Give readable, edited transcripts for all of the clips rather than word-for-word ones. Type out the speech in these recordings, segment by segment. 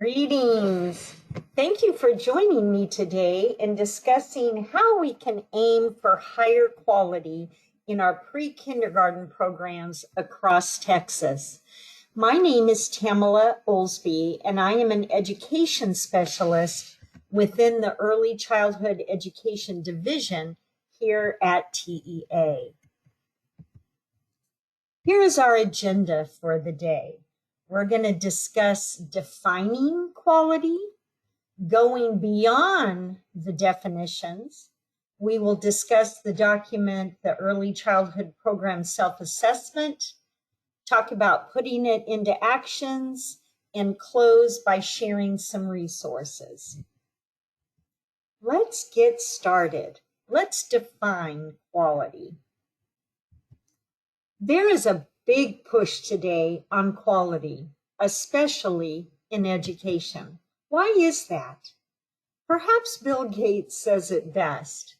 Greetings. Thank you for joining me today in discussing how we can aim for higher quality in our pre-kindergarten programs across Texas. My name is Tamala Olsby, and I am an education specialist within the Early Childhood Education Division here at TEA. Here is our agenda for the day. We're going to discuss defining quality, going beyond the definitions. We will discuss the document, the Early Childhood Program Self-Assessment, talk about putting it into actions, and close by sharing some resources. Let's get started. Let's define quality. There is a big push today on quality, especially in education. Why is that? Perhaps Bill Gates says it best.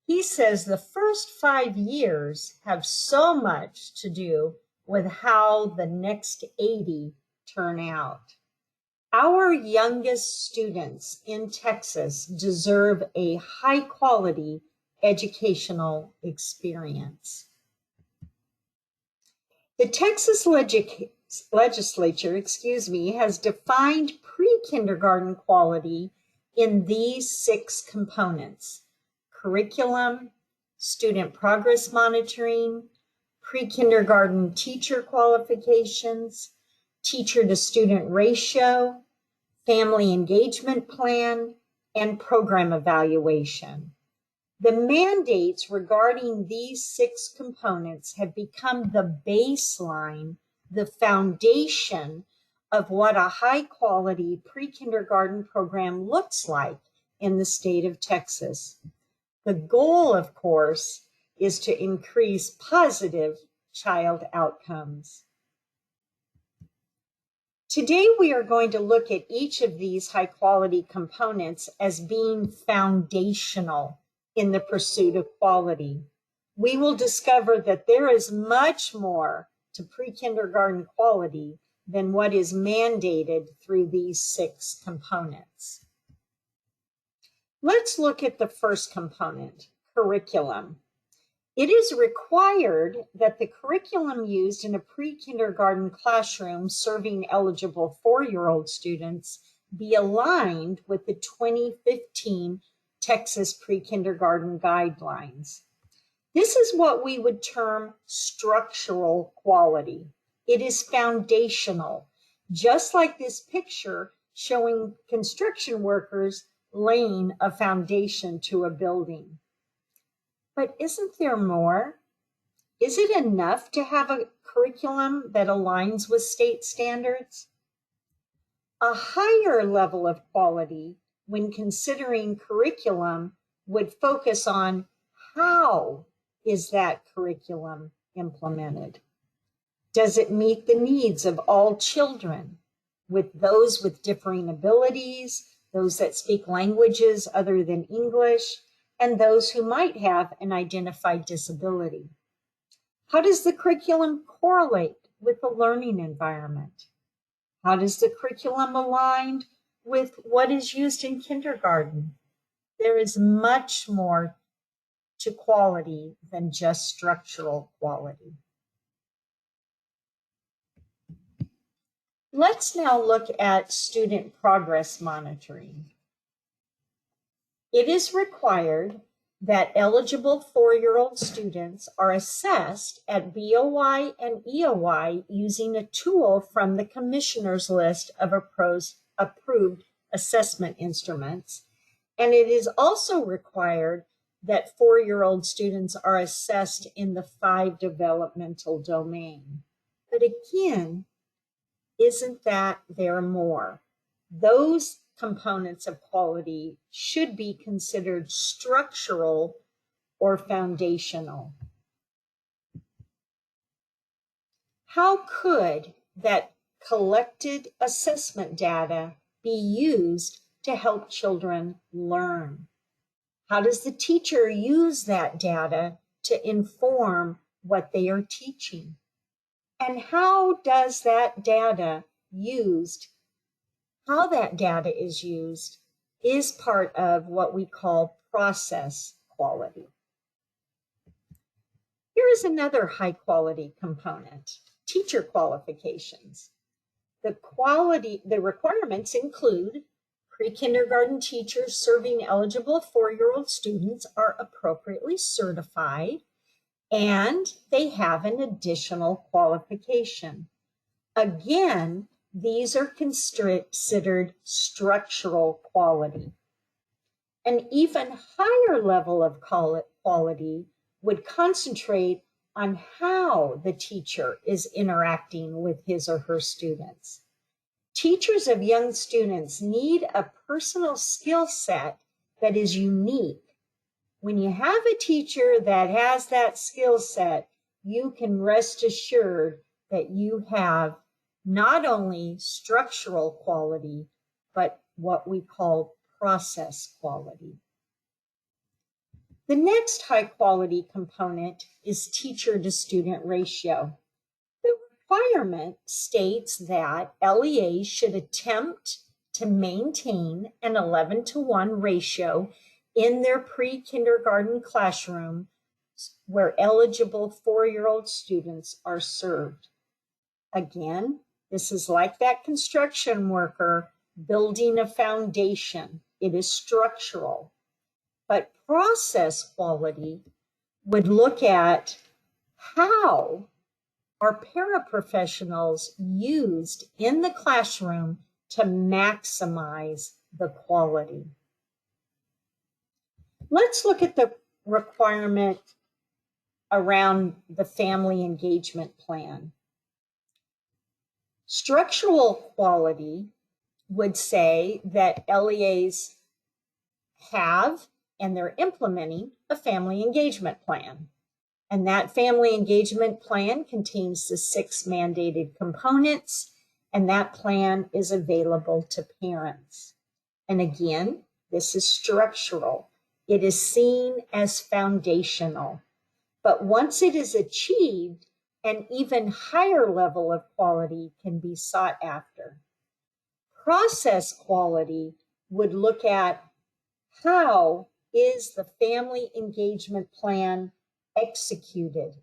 He says the first 5 years have so much to do with how the next 80 turn out. Our youngest students in Texas deserve a high-quality educational experience. The Texas legislature, has defined pre-kindergarten quality in these 6 components: curriculum, student progress monitoring, pre-kindergarten teacher qualifications, teacher-to-student ratio, family engagement plan, and program evaluation. The mandates regarding these 6 components have become the baseline, the foundation of what a high-quality pre-kindergarten program looks like in the state of Texas. The goal, of course, is to increase positive child outcomes. Today, we are going to look at each of these high-quality components as being foundational in the pursuit of quality. We will discover that there is much more to pre-kindergarten quality than what is mandated through these 6 components. Let's look at the first component, curriculum. It is required that the curriculum used in a pre-kindergarten classroom serving eligible 4-year-old students be aligned with the 2015 Texas pre-kindergarten guidelines. This is what we would term structural quality. It is foundational, just like this picture showing construction workers laying a foundation to a building. But isn't there more? Is it enough to have a curriculum that aligns with state standards? A higher level of quality when considering curriculum would focus on how is that curriculum implemented? Does it meet the needs of all children, with those with differing abilities, those that speak languages other than English, and those who might have an identified disability? How does the curriculum correlate with the learning environment? How does the curriculum align with what is used in kindergarten? There is much more to quality than just structural quality. Let's now look at student progress monitoring. It is required that eligible 4-year-old students are assessed at BOI and EOI using a tool from the Commissioner's List of approved assessment instruments. And it is also required that 4-year-old students are assessed in the 5 developmental domain. But again, isn't that there more? Those components of quality should be considered structural or foundational. How could that collected assessment data be used to help children learn? How does the teacher use that data to inform what they are teaching? And how does that data used how that data is used is part of what we call process quality. Here is another high quality component, teacher qualifications. The requirements include pre-kindergarten teachers serving eligible 4-year-old students are appropriately certified, and they have an additional qualification. Again, these are considered structural quality. An even higher level of quality would concentrate on how the teacher is interacting with his or her students. Teachers of young students need a personal skill set that is unique. When you have a teacher that has that skill set, you can rest assured that you have not only structural quality, but what we call process quality. The next high quality component is teacher to student ratio. The requirement states that LEAs should attempt to maintain an 11-to-1 ratio in their pre-kindergarten classroom where eligible 4-year-old students are served. Again, this is like that construction worker building a foundation. It is structural. But process quality would look at how are paraprofessionals used in the classroom to maximize the quality. Let's look at the requirement around the family engagement plan. Structural quality would say that LEAs have and they're implementing a family engagement plan. And that family engagement plan contains the 6 mandated components, and that plan is available to parents. And again, this is structural. It is seen as foundational. But once it is achieved, an even higher level of quality can be sought after. Process quality would look at how is the family engagement plan executed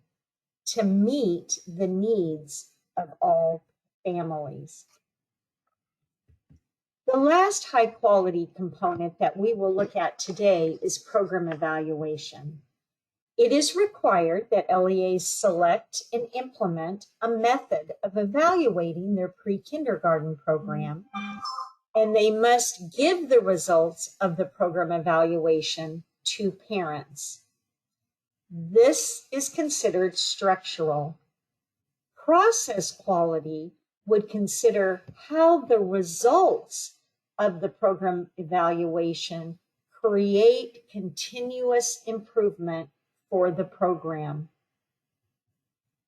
to meet the needs of all families. The last high quality component that we will look at today is program evaluation. It is required that LEAs select and implement a method of evaluating their pre-kindergarten program, and they must give the results of the program evaluation to parents. This is considered structural. Process quality would consider how the results of the program evaluation create continuous improvement for the program.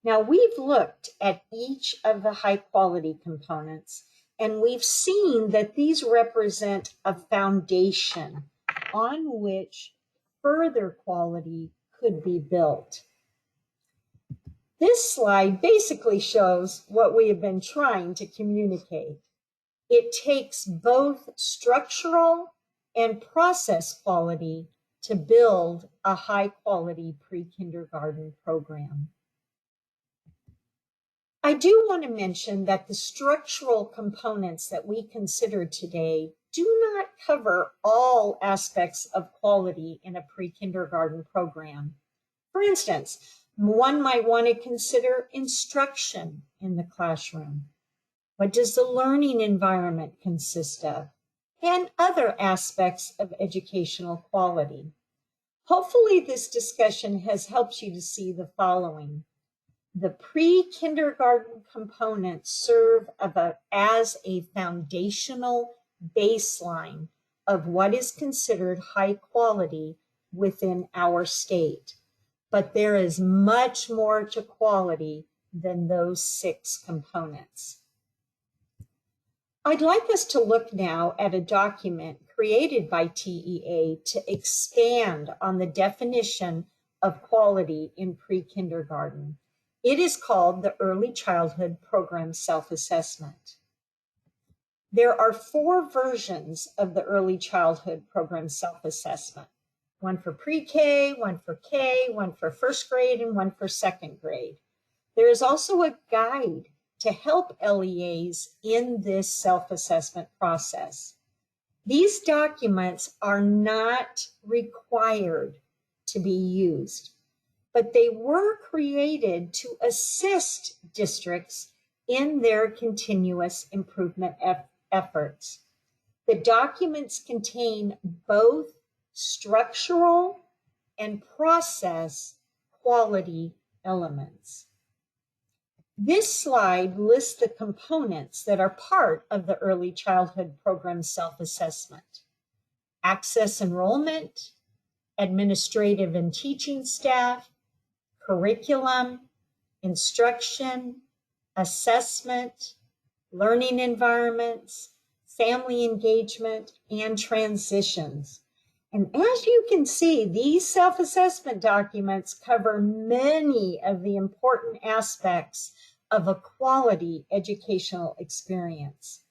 Now, we've looked at each of the high quality components, and we've seen that these represent a foundation on which further quality could be built. This slide basically shows what we have been trying to communicate. It takes both structural and process quality to build a high quality pre-kindergarten program. I do want to mention that the structural components that we considered today do not cover all aspects of quality in a pre-kindergarten program. For instance, one might want to consider instruction in the classroom. What does the learning environment consist of? And other aspects of educational quality. Hopefully, this discussion has helped you to see the following. The pre-kindergarten components serve as a foundational baseline of what is considered high quality within our state. But there is much more to quality than those 6 components. I'd like us to look now at a document created by TEA to expand on the definition of quality in pre-kindergarten. It is called the Early Childhood Program Self-Assessment. There are 4 versions of the Early Childhood Program Self-Assessment. One for pre-K, one for K, one for first grade, and one for second grade. There is also a guide to help LEAs in this self-assessment process. These documents are not required to be used, but they were created to assist districts in their continuous improvement efforts. The documents contain both structural and process quality elements. This slide lists the components that are part of the Early Childhood Program Self-Assessment: access enrollment, administrative and teaching staff, curriculum, instruction, assessment, learning environments, family engagement, and transitions. And as you can see, these self-assessment documents cover many of the important aspects of a quality educational experience.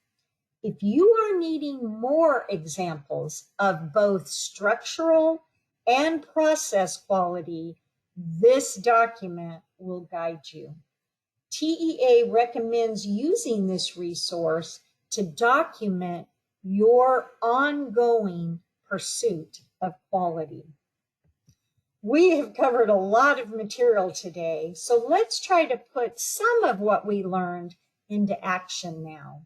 If you are needing more examples of both structural and process quality, this document will guide you. TEA recommends using this resource to document your ongoing pursuit of quality. We have covered a lot of material today, so let's try to put some of what we learned into action now.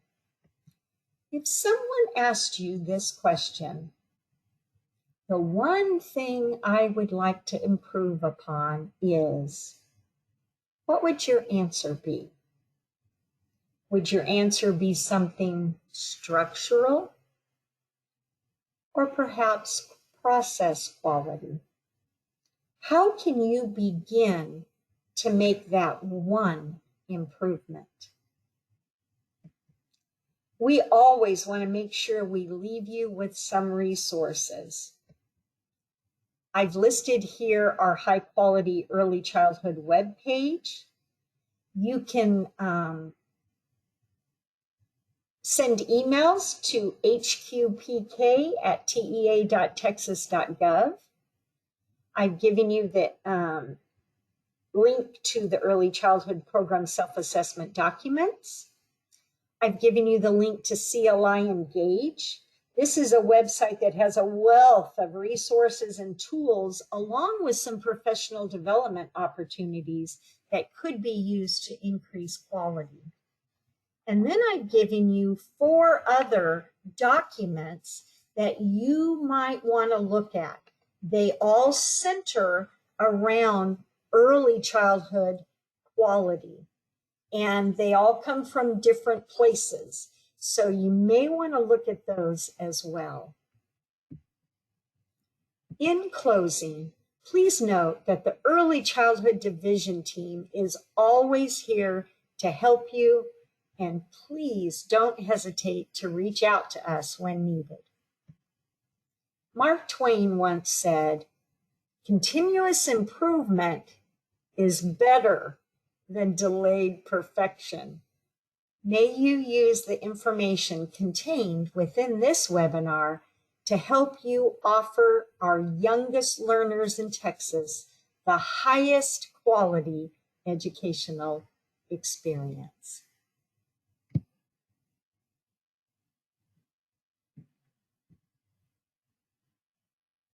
If someone asked you this question, the one thing I would like to improve upon is, what would your answer be? Would your answer be something structural, or perhaps process quality? How can you begin to make that one improvement? We always want to make sure we leave you with some resources. I've listed here our high quality early childhood webpage. You can send emails to hqpk@tea.texas.gov. I've given you the link to the Early Childhood Program Self-Assessment documents. I've given you the link to CLI Engage. This is a website that has a wealth of resources and tools, along with some professional development opportunities that could be used to increase quality. And then I've given you 4 other documents that you might want to look at. They all center around early childhood quality, and they all come from different places. So you may want to look at those as well. In closing, please note that the Early Childhood Division team is always here to help you, and please don't hesitate to reach out to us when needed. Mark Twain once said, "Continuous improvement is better than delayed perfection." May you use the information contained within this webinar to help you offer our youngest learners in Texas the highest quality educational experience.